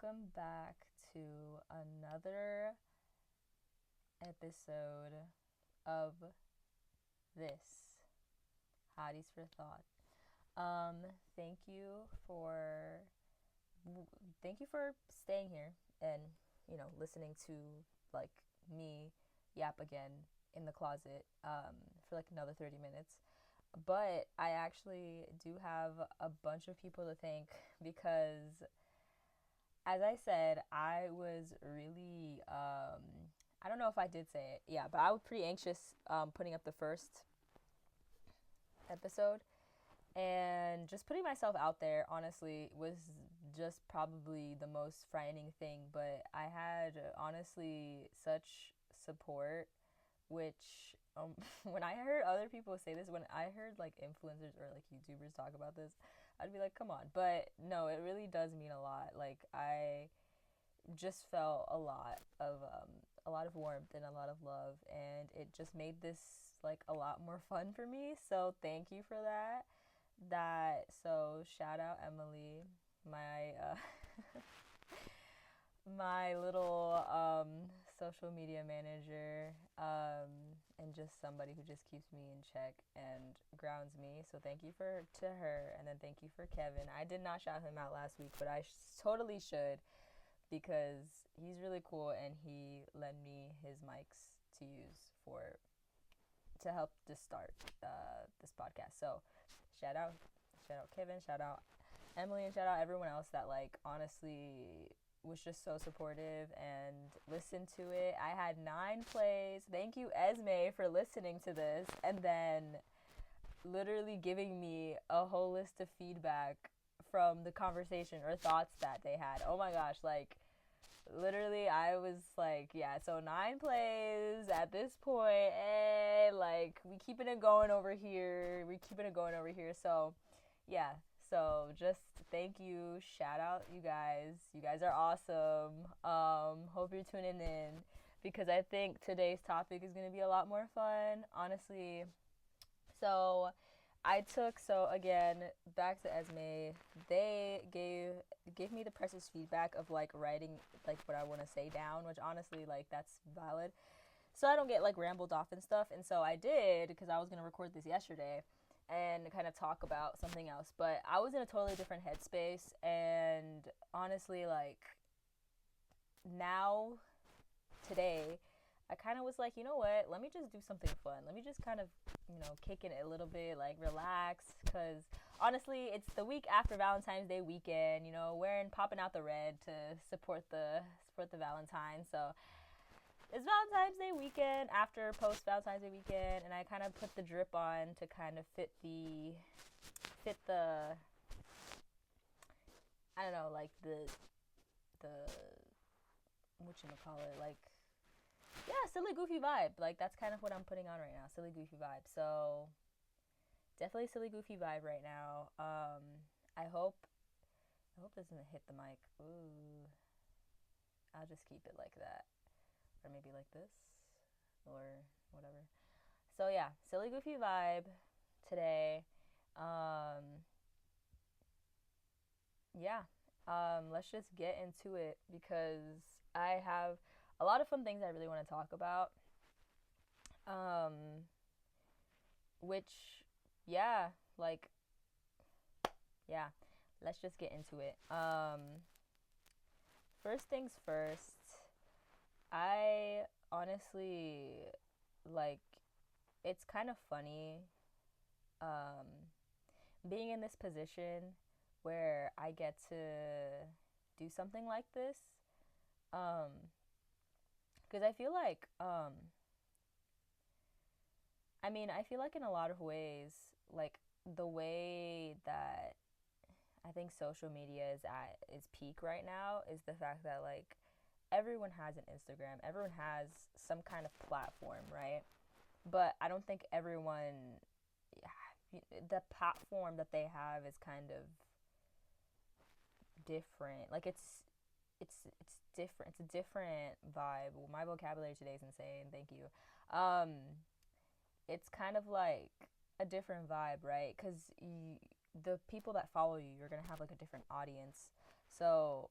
welcome back to another episode of this Hotties for Thought. Um, thank you for thank you for staying here and listening to like me yap again in the closet for like another 30 minutes. But I actually do have a bunch of people to thank because, as I said, I was really, I don't know if I did say it, yeah, but I was pretty anxious putting up the first episode. And just putting myself out there, honestly, was just probably the most frightening thing. But I had, honestly, such support, which when I heard other people say this, when I heard like influencers or like YouTubers talk about this, I'd be like, come on. But no, it really does mean a lot. Like, I just felt a lot of warmth and a lot of love, and it just made this like a lot more fun for me. So thank you for that. So shout out Emily, my my little social media manager, and just somebody who just keeps me in check and grounds me. So thank you to her, and then thank you for Kevin. I did not shout him out last week, but I totally should, because he's really cool and he lent me his mics to use to help this start this podcast. So shout out Kevin, shout out Emily, and shout out everyone else that like honestly was just so supportive and listened to it. I had 9 plays. Thank you, Esme, for listening to this and then literally giving me a whole list of feedback from the conversation or thoughts that they had. Oh my gosh, like literally I was like, yeah, so 9 plays at this point, and like we keeping it going over here. So yeah, so just thank you, shout out you guys. You guys are awesome. Hope you're tuning in, because I think today's topic is gonna be a lot more fun, honestly. So so again, back to Esme. They gave me the precious feedback of like writing like what I want to say down, which honestly like that's valid. So I don't get like rambled off and stuff. And so I did, because I was going to record this yesterday and kind of talk about something else, but I was in a totally different headspace, and honestly like now today I kind of was like, you know what? Let me just do something fun. Let me just kind of, kick it a little bit, like relax. Because honestly, it's the week after Valentine's Day weekend. Popping out the red to support the Valentine. So it's Valentine's Day weekend after post Valentine's Day weekend, and I kind of put the drip on to kind of fit the I don't know, like the whatchamacallit, like, yeah, silly goofy vibe. Like that's kind of what I'm putting on right now. Silly goofy vibe. So definitely silly goofy vibe right now. I hope this doesn't hit the mic. Ooh. I'll just keep it like that. Or maybe like this. Or whatever. So yeah, silly goofy vibe today. Yeah. Let's just get into it, because I have a lot of fun things I really want to talk about. Um, which, yeah, like, yeah, let's just get into it. First things first, I honestly, like, it's kind of funny, um, being in this position where I get to do something like this. Because I feel like, I feel like in a lot of ways, like the way that I think social media is at its peak right now is the fact that like everyone has an Instagram, everyone has some kind of platform, right? But I don't think everyone, the platform that they have is kind of different. Like it's different. It's a different vibe. Well, my vocabulary today is insane. Thank you. It's kind of like a different vibe, right? Because the people that follow you, you're gonna have like a different audience. So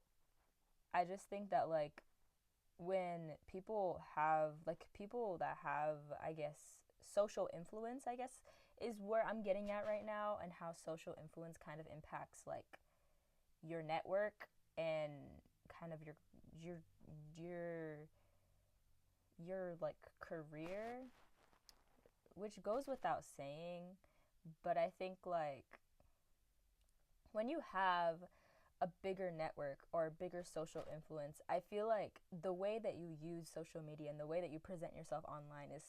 I just think that like when people that have, I guess, social influence, I guess, is where I'm getting at right now, and how social influence kind of impacts like your network and kind of your your your like career, which goes without saying, but I think like when you have a bigger network or a bigger social influence, I feel like the way that you use social media and the way that you present yourself online is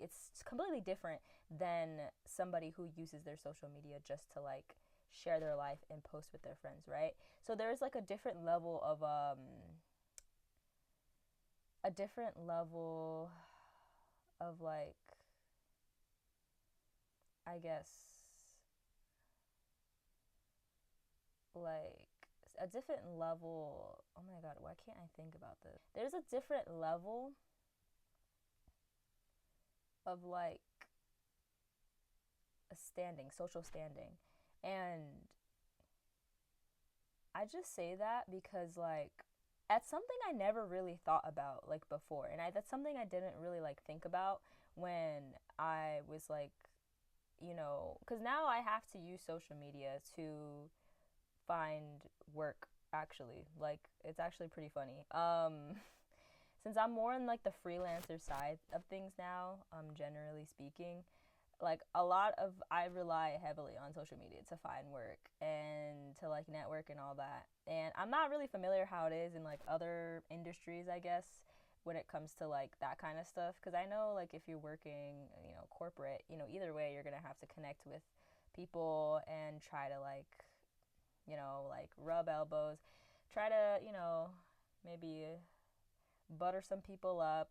it's completely different than somebody who uses their social media just to like share their life and post with their friends, right? So there's like a different level of like, I guess, like a different level. Oh my god, why can't I think about this? There's a different level of like a standing, social standing. And I just say that because like that's something I never really thought about like before. And that's something I didn't really like think about when I was like, cuz now I have to use social media to find work actually. Like it's actually pretty funny. Since I'm more in like the freelancer side of things now, generally speaking, like a lot of I rely heavily on social media to find work and to like network and all that. And I'm not really familiar how it is in like other industries, I guess, when it comes to like that kind of stuff, because I know like if you're working, corporate, either way you're going to have to connect with people and try to like, like rub elbows, try to, maybe butter some people up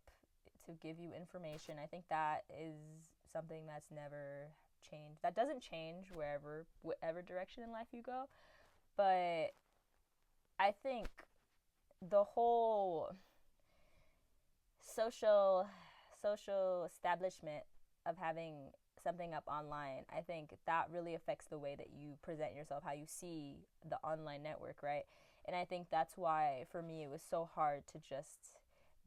to give you information. I think that is something that's never changed. That doesn't change whatever direction in life you go. But I think the whole social social establishment of having something up online, I think that really affects the way that you present yourself, how you see the online network, right? And I think that's why for me it was so hard to just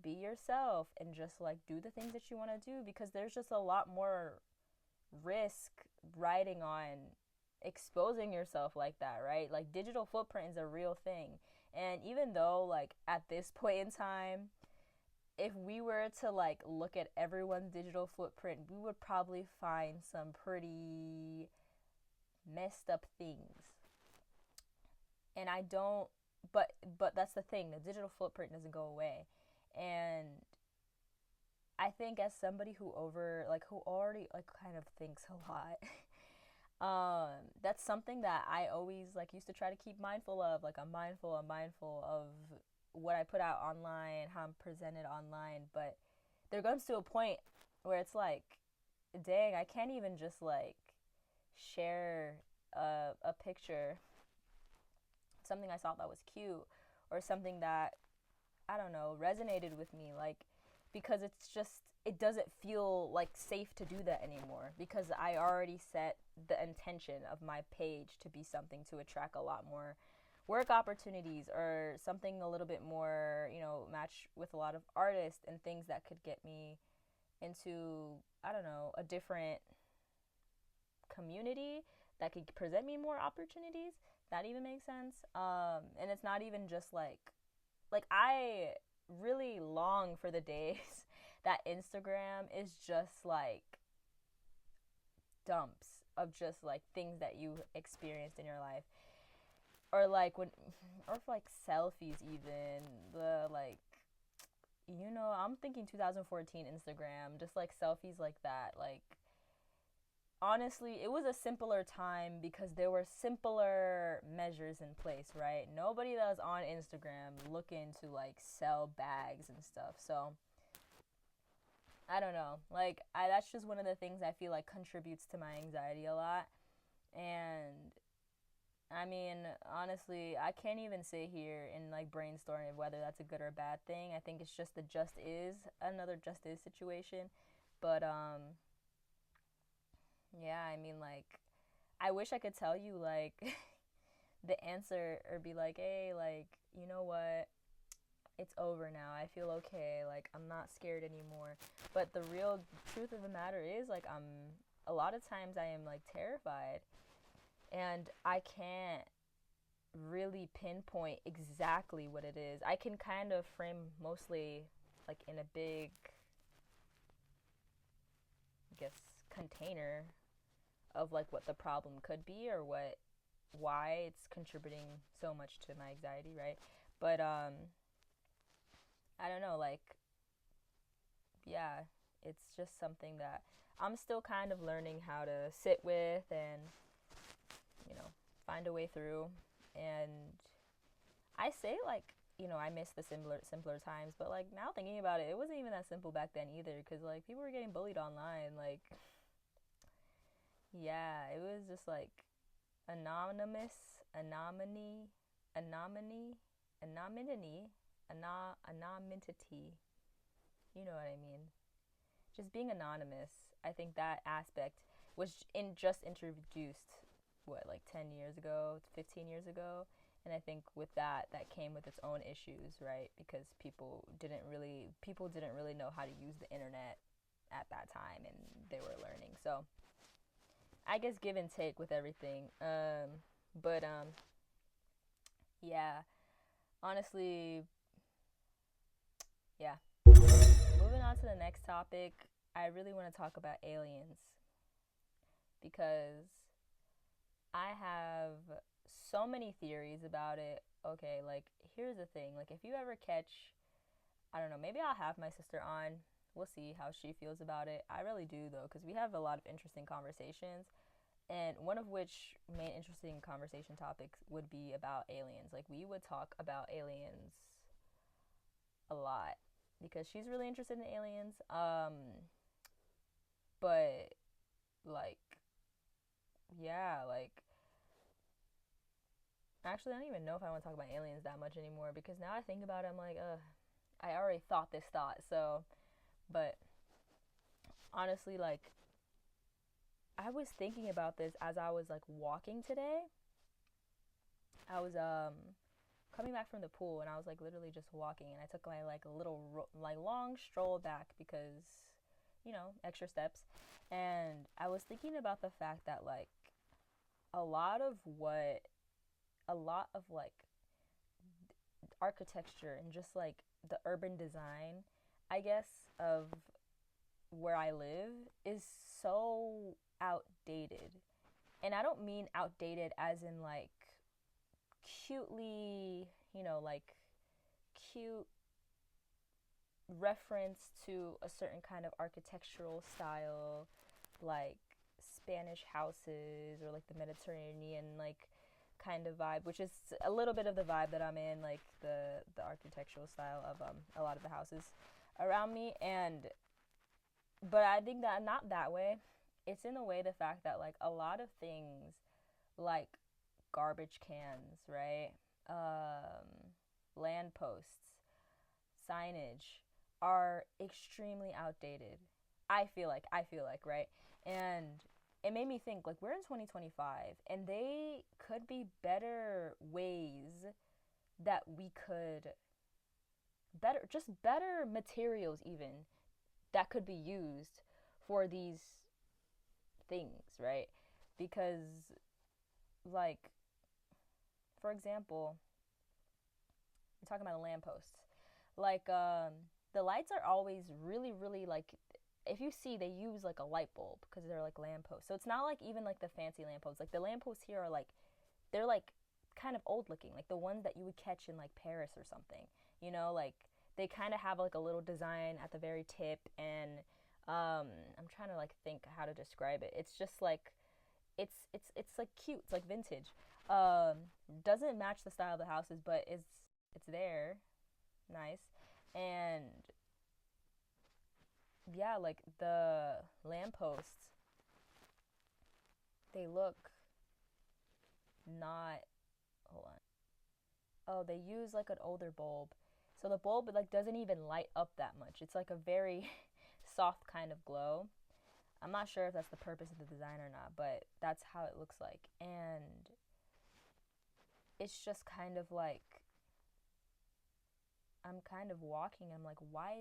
be yourself and just like do the things that you want to do, because there's just a lot more risk riding on exposing yourself like that, right? Like digital footprint is a real thing. And even though like at this point in time, if we were to like look at everyone's digital footprint, we would probably find some pretty messed up things. And I don't but that's the thing, the digital footprint doesn't go away. And I think as somebody who already like kind of thinks a lot, that's something that I always like used to try to keep mindful of. Like I'm mindful of what I put out online, how I'm presented online. But there comes to a point where it's like, dang, I can't even just like share a picture, something I thought that was cute, or something that, I don't know, resonated with me, like, because it doesn't feel like safe to do that anymore, because I already set the intention of my page to be something to attract a lot more work opportunities, or something a little bit more, match with a lot of artists and things that could get me into, I don't know, a different community that could present me more opportunities. That even makes sense. And it's not even just like I really long for the days that Instagram is just like dumps of just like things that you experienced in your life, or like when, or for like selfies, even the like, I'm thinking 2014 Instagram, just like selfies like that. Like honestly, it was a simpler time because there were simpler measures in place, right? Nobody that was on Instagram looking to like sell bags and stuff. So I don't know. Like that's just one of the things I feel like contributes to my anxiety a lot. And I mean, honestly, I can't even sit here and like brainstorm of whether that's a good or a bad thing. I think it's just another just is situation. But yeah, I mean, like, I wish I could tell you, like, the answer, or be like, hey, like, you know what? it's over now. I feel okay. Like, I'm not scared anymore. But the real truth of the matter is, like, a lot of times I am, like, terrified. And I can't really pinpoint exactly what it is. I can kind of frame mostly, like, in a big, I guess, container of, like, what the problem could be or why it's contributing so much to my anxiety, right? But, I don't know, like, yeah, it's just something that I'm still kind of learning how to sit with and, you know, find a way through. And I say, like, I miss the simpler times, but, like, now thinking about it, it wasn't even that simple back then either, because, like, people were getting bullied online. Like, yeah, it was just, like, anonymous, anonymity, anonymity, anonymity. You know what I mean? Just being anonymous. I think that aspect was just introduced, what, like 10 years ago, 15 years ago. And I think with that came with its own issues, right? Because people didn't really know how to use the internet at that time, and they were learning. So I guess give and take with everything. But yeah, honestly, yeah. Moving on to the next topic, I really want to talk about aliens because I have so many theories about it. Okay, like, here's the thing. Like, if you ever catch, I don't know, maybe I'll have my sister on. We'll see how she feels about it. I really do, though, because we have a lot of interesting conversations. And one of which main interesting conversation topics would be about aliens. Like, we would talk about aliens a lot because she's really interested in aliens. But, like, yeah, like, actually, I don't even know if I want to talk about aliens that much anymore because now I think about it, I'm like, I already thought this thought. So, but honestly, like, I was thinking about this as I was, like, walking today. I was coming back from the pool, and I was, like, literally just walking, and I took my, like, little like long stroll back because, extra steps. And I was thinking about the fact that, like, a lot of what a lot of, like, architecture and just, like, the urban design, I guess, of where I live is so outdated. And I don't mean outdated as in, like, cutely, like, cute reference to a certain kind of architectural style, like Spanish houses or, like, the Mediterranean, like, kind of vibe, which is a little bit of the vibe that I'm in, like the architectural style of a lot of the houses around me. And but I think that not that way. It's in a way the fact that, like, a lot of things, like garbage cans, right? Land posts, signage, are extremely outdated. I feel like, right? And it made me think, like, we're in 2025 and they could be better ways that we could better materials even that could be used for these things, right? Because, like, for example, we're talking about the lampposts. Like, the lights are always really, really, like, if you see, they use, like, a light bulb because they're, like, lampposts. So it's not like even, like, the fancy lampposts. Like, the lampposts here are, like, they're, like, kind of old looking, like the ones that you would catch in, like, Paris or something. Like, they kind of have, like, a little design at the very tip, and I'm trying to, like, think how to describe it. It's just like it's like cute. It's like vintage. Doesn't match the style of the houses, but it's there, nice. And yeah, like, the lampposts, they look not. Hold on. Oh, they use, like, an older bulb, so the bulb, like, doesn't even light up that much. It's like a very soft kind of glow. I'm not sure if that's the purpose of the design or not, but that's how it looks like. And it's just kind of like, I'm kind of walking. I'm like, why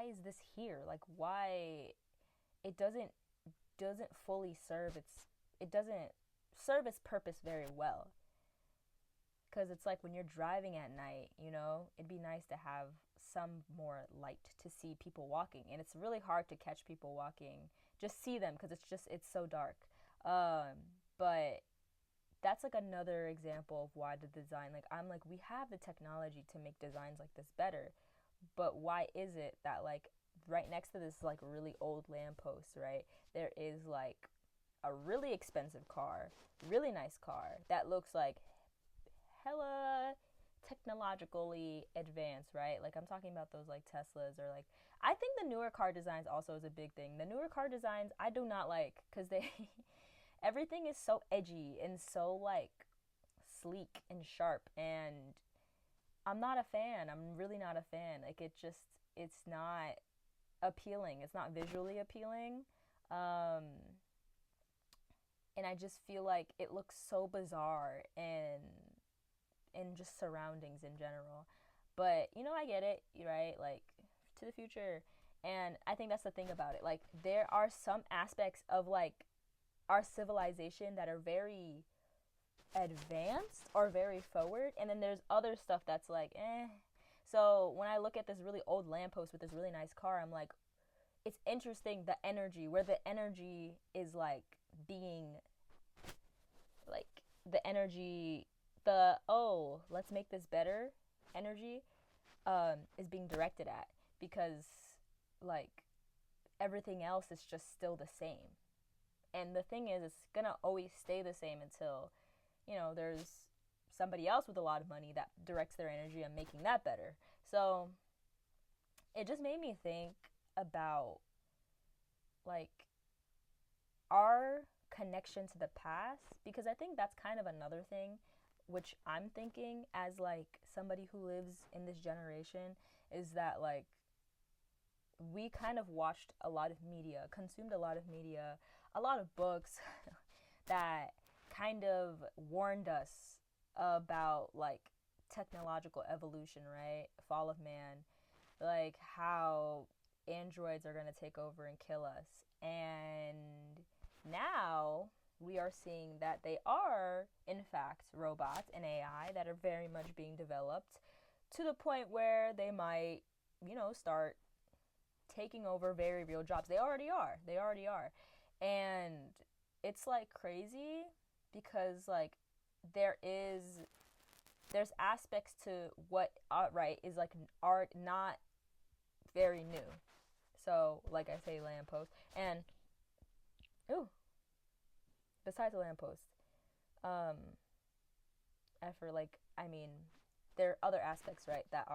is this here? Like, why it doesn't fully serve it doesn't serve its purpose very well. Because it's like when you're driving at night, it'd be nice to have some more light to see people walking, and it's really hard to catch people walking. Just see them because it's so dark. But that's like another example of why the design, like, I'm like, we have the technology to make designs like this better, but why is it that, like, right next to this like really old lamppost, right, there is like a really expensive car, really nice car that looks like hella technologically advanced, right? Like, I'm talking about those like Teslas, or like, I think the newer car designs also is a big thing. The newer car designs I do not like, because they everything is so edgy and so like sleek and sharp, and I'm not a fan. I'm really not a fan. Like, it's not appealing. It's not visually appealing. Um and I just feel like it looks so bizarre, and just surroundings in general. But I get it, right? Like, to the future. And I think that's the thing about it. Like, there are some aspects of like our civilization that are very advanced or very forward, and then there's other stuff that's like So when I look at this really old lamppost with this really nice car, I'm like, it's interesting, the energy, where the energy is like being like the energy, the oh, let's make this better energy is being directed at, because like everything else is just still the same. And the thing is, it's gonna always stay the same until there's somebody else with a lot of money that directs their energy on making that better. So it just made me think about like our connection to the past, because I think that's kind of another thing which I'm thinking as like somebody who lives in this generation, is that like we kind of watched a lot of media, consumed a lot of media, a lot of books that kind of warned us about like technological evolution, right? Fall of man, like how androids are going to take over and kill us. And now we are seeing that they are, in fact, robots and AI that are very much being developed to the point where they might, start taking over very real jobs. They already are. They already are. And it's like crazy, because like there's aspects to what art, right, is like art not very new. So like I say, lamppost, and ooh, besides the lamppost, um effort, like, I mean, there are other aspects, right, that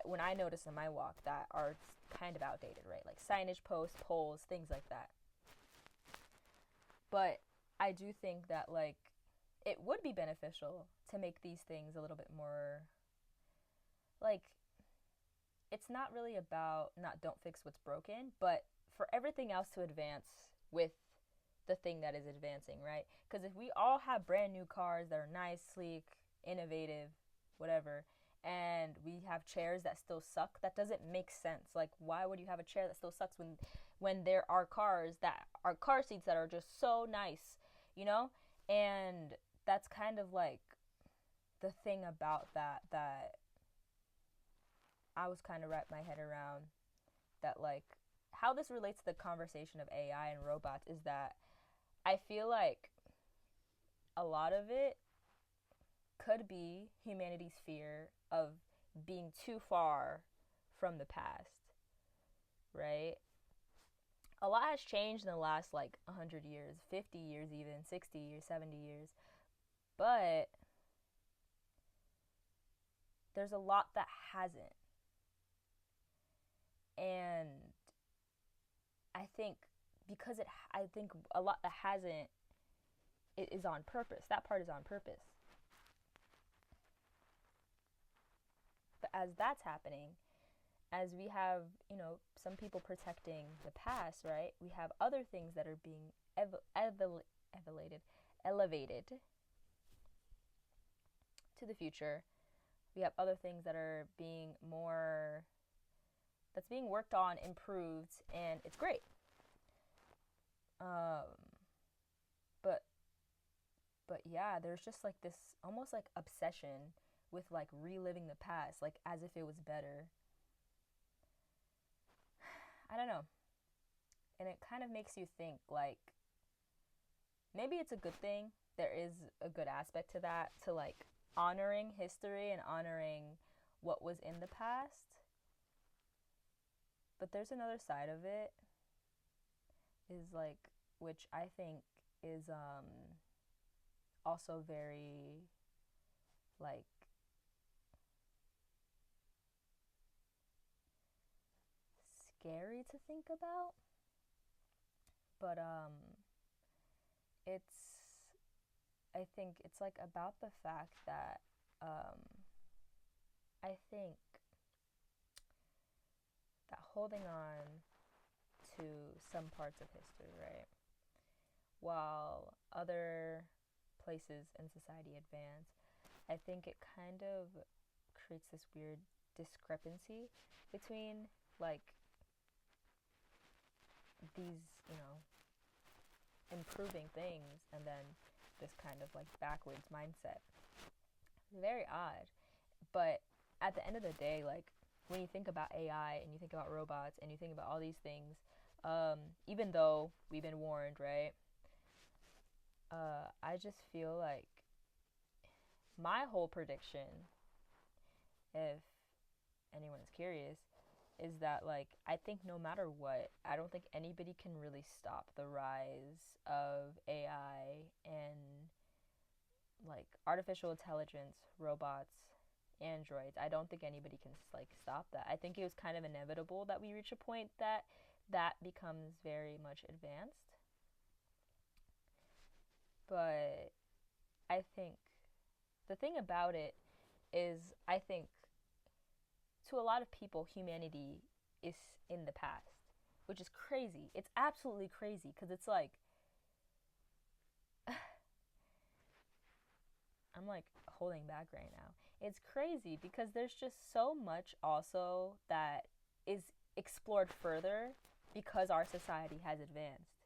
when I notice in my walk that are kind of outdated, right, like signage, posts, poles, things like that. But I do think that like it would be beneficial to make these things a little bit more like, it's not really about not don't fix what's broken, but for everything else to advance with the thing that is advancing, right? Because if we all have brand new cars that are nice, sleek, innovative, whatever, and we have chairs that still suck, that doesn't make sense. Like, why would you have a chair that still sucks when there are cars that are car seats that are just so nice, you know? And that's kind of like the thing about that I was kind of wrap my head around, that like how this relates to the conversation of AI and robots, is that I feel like a lot of it could be humanity's fear of being too far from the past, right? A lot has changed in the last like 100 years, 50 years, even 60 years, 70 years. But there's a lot that hasn't. And I think I think a lot that hasn't, it is on purpose. That part is on purpose. But as that's happening, as we have, some people protecting the past, right? We have other things that are being elevated to the future. We have other things that are that's being worked on, improved, and it's great. Um, but but yeah, there's just like this almost like obsession with like reliving the past, like as if it was better. I don't know. And it kind of makes you think like maybe it's a good thing. There is a good aspect to that, to like honoring history and honoring what was in the past. But there's another side of it, is like, which I think is also very like scary to think about. But it's I think it's like about the fact that um I think that holding on to some parts of history, right, while other places in society advance, I think it kind of creates this weird discrepancy between like these, improving things and then this kind of like backwards mindset. Very odd. But at the end of the day, like when you think about AI and you think about robots and you think about all these things, even though we've been warned, right? I just feel like my whole prediction, if anyone's curious, is that like I think no matter what, I don't think anybody can really stop the rise of AI and like artificial intelligence, robots, androids. I don't think anybody can like stop that. I think it was kind of inevitable that we reach a point that that becomes very much advanced. But I think the thing about it is I think to a lot of people humanity is in the past, which is crazy. It's absolutely crazy because it's like I'm like holding back right now. It's crazy because there's just so much also that is explored further because our society has advanced.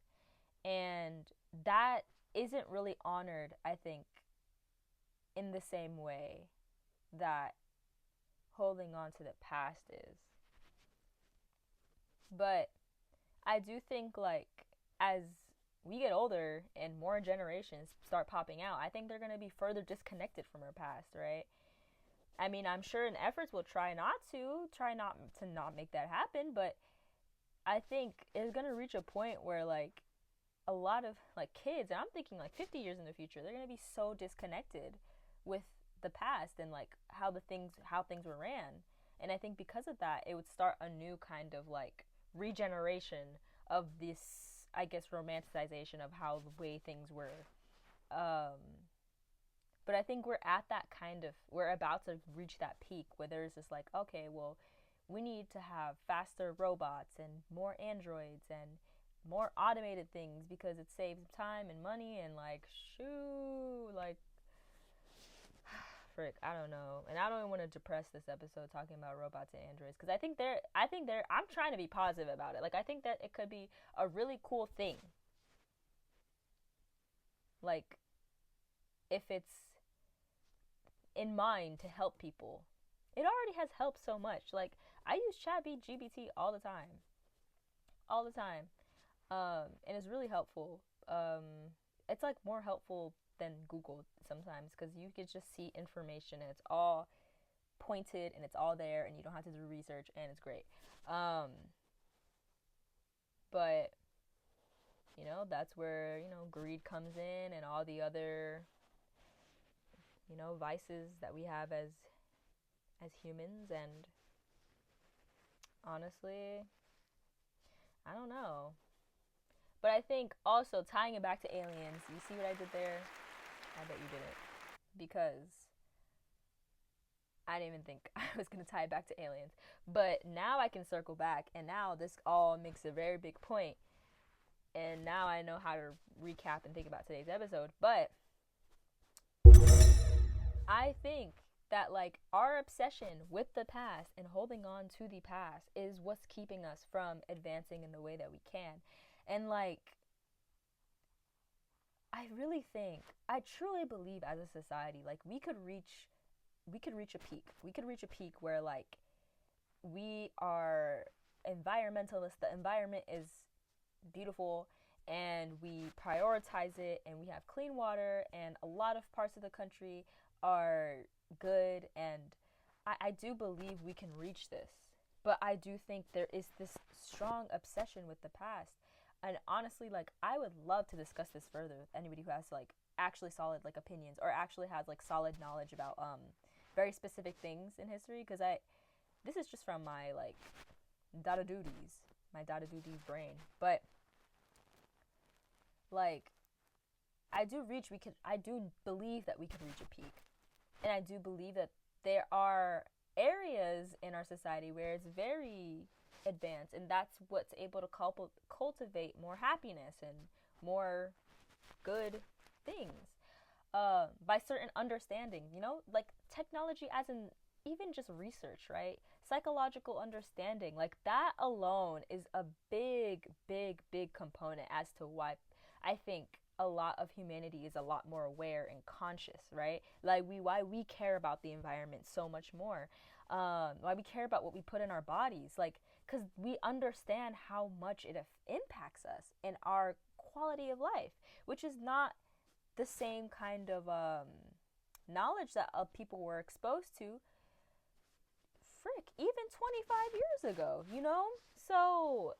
And that isn't really honored, I think, in the same way that holding on to the past is. But I do think, like, as we get older and more generations start popping out, I think they're going to be further disconnected from our past, right? I mean, I'm sure in efforts we'll try not to not make that happen, but I think it's going to reach a point where, like, a lot of, like, kids, and I'm thinking, like, 50 years in the future, they're going to be so disconnected with the past and, like, how things were ran. And I think because of that, it would start a new kind of, like, regeneration of this, I guess, romanticization of how the way things were. Um, but I think we're about to reach that peak where there's this like, okay, well, we need to have faster robots and more androids and more automated things because it saves time and money and like, shoo, like, frick, I don't know. And I don't even want to depress this episode talking about robots and androids because I'm trying to be positive about it. Like, I think that it could be a really cool thing. Like, if it's in mind to help people. It already has helped so much. Like, I use ChatGPT all the time. All the time. And it's really helpful. It's like more helpful than Google sometimes because you can just see information and it's all pointed and it's all there and you don't have to do research and it's great. But that's where greed comes in and all the other vices that we have as humans. And honestly, I don't know. But I think also tying it back to aliens, you see what I did there? I bet you didn't. Because I didn't even think I was going to tie it back to aliens. But now I can circle back, and now this all makes a very big point. And now I know how to recap and think about today's episode. But I think that like our obsession with the past and holding on to the past is what's keeping us from advancing in the way that we can. And like I really think, I truly believe as a society, like we could reach a peak. We could reach a peak where like we are environmentalists. The environment is beautiful and we prioritize it and we have clean water and a lot of parts of the country are good, and I do believe we can reach this. But I do think there is this strong obsession with the past. And honestly, like I would love to discuss this further with anybody who has like actually solid like opinions or actually has like solid knowledge about very specific things in history, because I this is just from my like data duties, my data duties brain. But like I do believe that we could reach a peak. And I do believe that there are areas in our society where it's very advanced, and that's what's able to cultivate more happiness and more good things by certain understanding, you know, like technology as in even just research, right? Psychological understanding, like that alone is a big component as to why I think a lot of humanity is a lot more aware and conscious, right? Like why we care about the environment so much more, why we care about what we put in our bodies, like because we understand how much it impacts us and our quality of life, which is not the same kind of knowledge that people were exposed to even 25 years ago, you know? So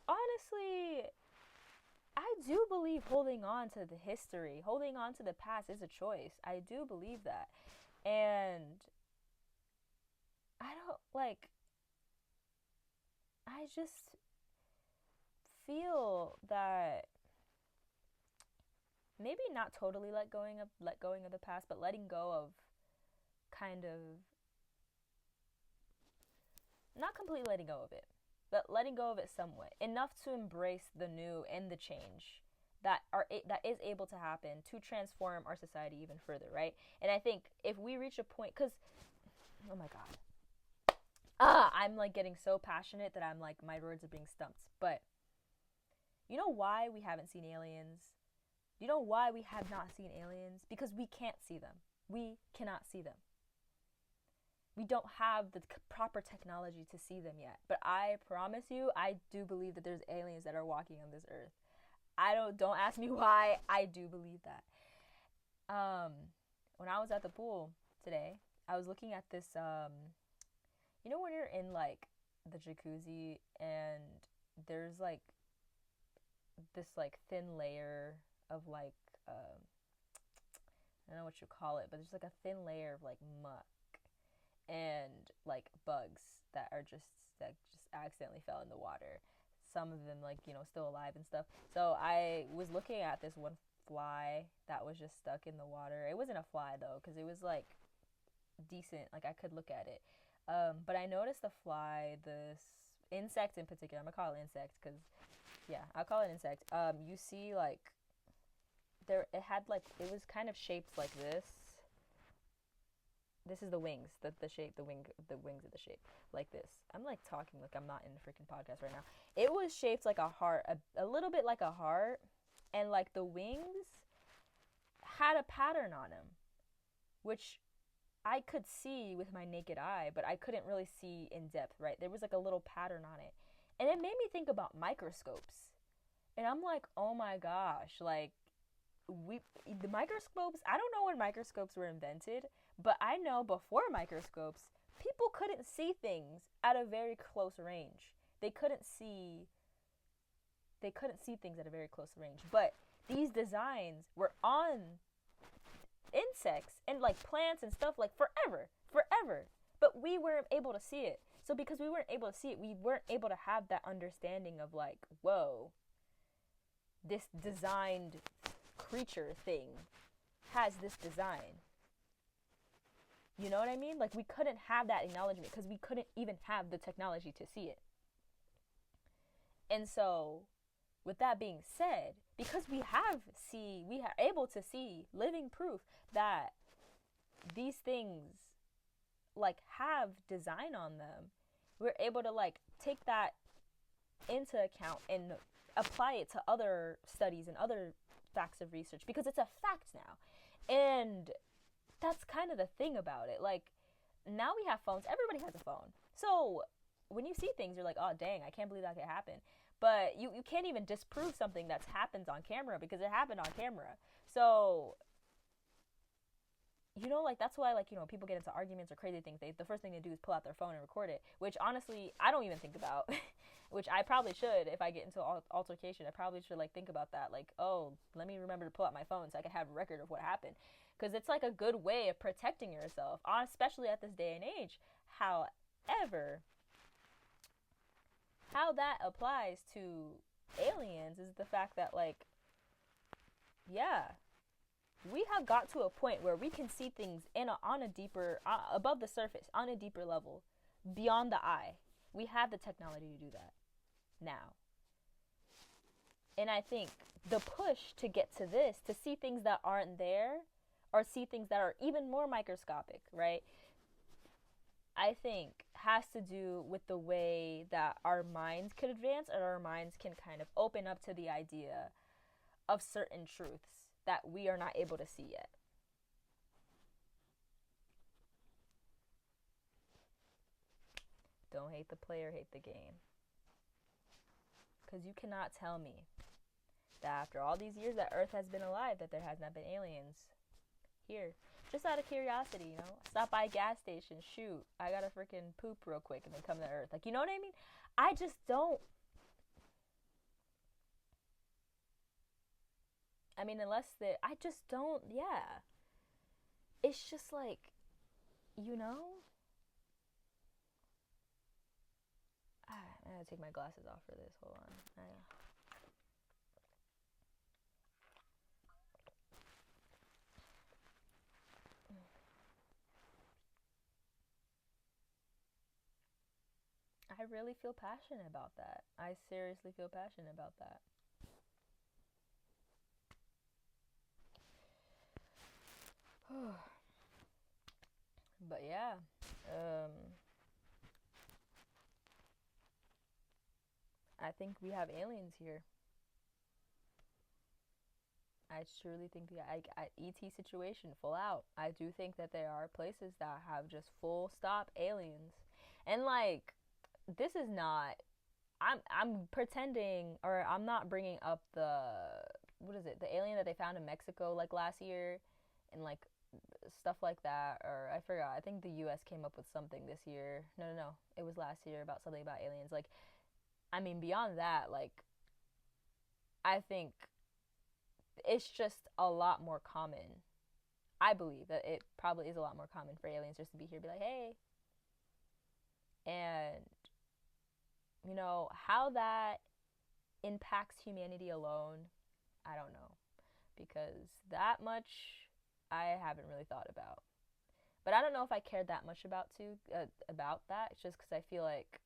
honestly, I do believe holding on to the history, holding on to the past is a choice. I do believe that. And I don't like, I just feel that maybe not totally let going of the past, but letting go of kind of not completely letting go of it, but letting go of it somewhat enough to embrace the new and the change that is able to happen to transform our society even further, right? And I think if we reach a point, because oh my god, I'm like getting so passionate that I'm like my words are being stumped. But you know why we haven't seen aliens? You know why we have not seen aliens? Because we can't see them. We cannot see them. We don't have the proper technology to see them yet. But I promise you, I do believe that there's aliens that are walking on this earth. Don't ask me why. I do believe that. When I was at the pool today, I was looking at this you know when you're in like the jacuzzi and there's like this like thin layer of like I don't know what you call it, but there's like a thin layer of like muck and like bugs that just accidentally fell in the water. Some of them like, you know, still alive and stuff. So I was looking at this one fly that was just stuck in the water. It wasn't a fly though, because it was like decent, like I could look at it. But I noticed the fly, this insect in particular, I'm gonna call it insect because yeah, I'll call it insect. You see like it was kind of shaped like this. This is the wings, the shape, the wings of the shape, like this. I'm like talking like I'm not in a freaking podcast right now. It was shaped like a heart, a little bit like a heart, and like the wings had a pattern on them, which I could see with my naked eye, but I couldn't really see in depth, right? There was like a little pattern on it. And it made me think about microscopes. And I'm like, oh my gosh, like the microscopes, I don't know when microscopes were invented, but I know before microscopes, people couldn't see things at a very close range. They couldn't see things at a very close range. But these designs were on insects and like plants and stuff like forever. But we weren't able to see it. So because we weren't able to see it, we weren't able to have that understanding of like, whoa, this designed creature thing has this design. You know what I mean? Like we couldn't have that acknowledgement because we couldn't even have the technology to see it. And so with that being said, because we are able to see living proof that these things like have design on them, we're able to like take that into account and apply it to other studies and other facts of research because it's a fact now. And that's kind of the thing about it. Like, now we have phones. Everybody has a phone. So when you see things, you're like, oh, dang, I can't believe that could happen. But you can't even disprove something that's happens on camera because it happened on camera. So, you know, like, that's why, like, you know, people get into arguments or crazy things. The first thing they do is pull out their phone and record it, which honestly, I don't even think about, which I probably should. If I get into altercation, I probably should, like, think about that. Like, oh, let me remember to pull out my phone so I can have a record of what happened. Because it's, like, a good way of protecting yourself, especially at this day and age. However, how that applies to aliens is the fact that, like, yeah, we have got to a point where we can see things on a deeper, above the surface, on a deeper level, beyond the eye. We have the technology to do that now. And I think the push to get to this, to see things that aren't there, or see things that are even more microscopic, right? I think has to do with the way that our minds could advance, and our minds can kind of open up to the idea of certain truths that we are not able to see yet. Don't hate the player, hate the game. Because you cannot tell me that after all these years that Earth has been alive, that there has not been aliens here. Just out of curiosity, you know? Stop by a gas station, shoot, I gotta freaking poop real quick, and then come to Earth. Like, you know what I mean? I just don't. I mean, I just don't, yeah. It's just like, you know? I gotta take my glasses off for this, hold on. I really feel passionate about that. I seriously feel passionate about that. But yeah, I think we have aliens here. I truly think ET situation full out. I do think that there are places that have just full stop aliens, and like, this is not. I'm pretending, or I'm not bringing up the, what is it, the alien that they found in Mexico like last year, and like stuff like that, or I forgot. I think the U.S. came up with something this year. No, it was last year about something about aliens. Like, I mean, beyond that, like, I think it's just a lot more common. I believe that it probably is a lot more common for aliens just to be here, be like, hey. And, you know, how that impacts humanity alone, I don't know. Because that much I haven't really thought about. But I don't know if I cared that much about that. It's just because I feel like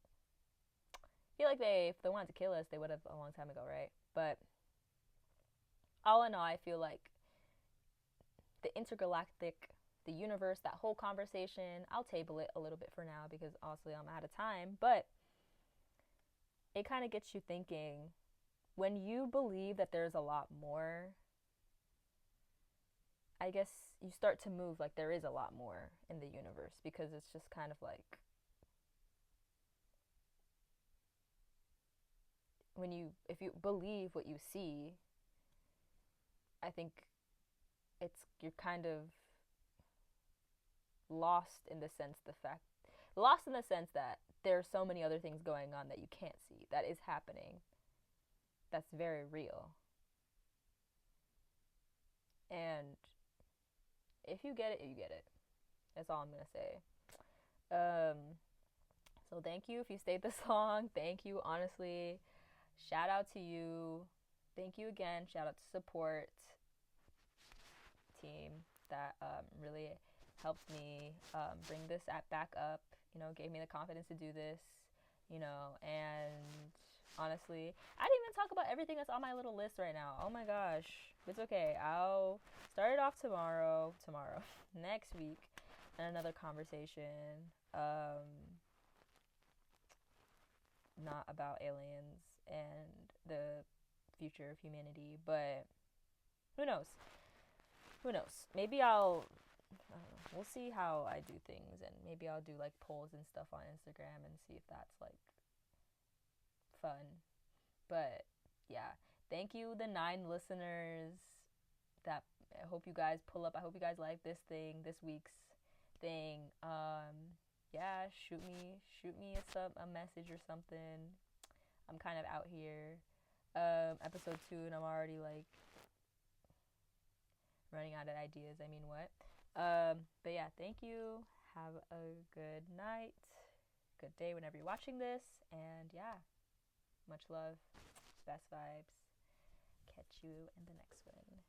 if they wanted to kill us, they would have a long time ago, right? But all in all, I feel like the intergalactic, the universe, that whole conversation, I'll table it a little bit for now because honestly I'm out of time. But it kind of gets you thinking, when you believe that there's a lot more, I guess you start to move like there is a lot more in the universe, because it's just kind of like, if you believe what you see, I think you're kind of lost in the sense that there's so many other things going on that you can't see, that is happening, that's very real. And if you get it, you get it. That's all I'm gonna say. So thank you if you stayed this long. Thank you, honestly. Shout out to you. Thank you again. Shout out to support team that really helped me bring this app back up. You know, gave me the confidence to do this. You know, and honestly, I didn't even talk about everything that's on my little list right now. Oh my gosh. It's okay. I'll start it off tomorrow, next week. another conversation, not about aliens and the future of humanity, but who knows? Who knows? Maybe I don't know. We'll see how I do things, and maybe I'll do like polls and stuff on Instagram and see if that's like fun. But yeah, thank you, the 9 listeners. That I hope you guys pull up. I hope you guys like this week's thing. Yeah, shoot me a message or something. I'm kind of out here. Episode 2, and I'm already like running out of ideas. I mean, what? But yeah, thank you. Have a good night, good day whenever you're watching this, and yeah, much love, best vibes. Catch you in the next one.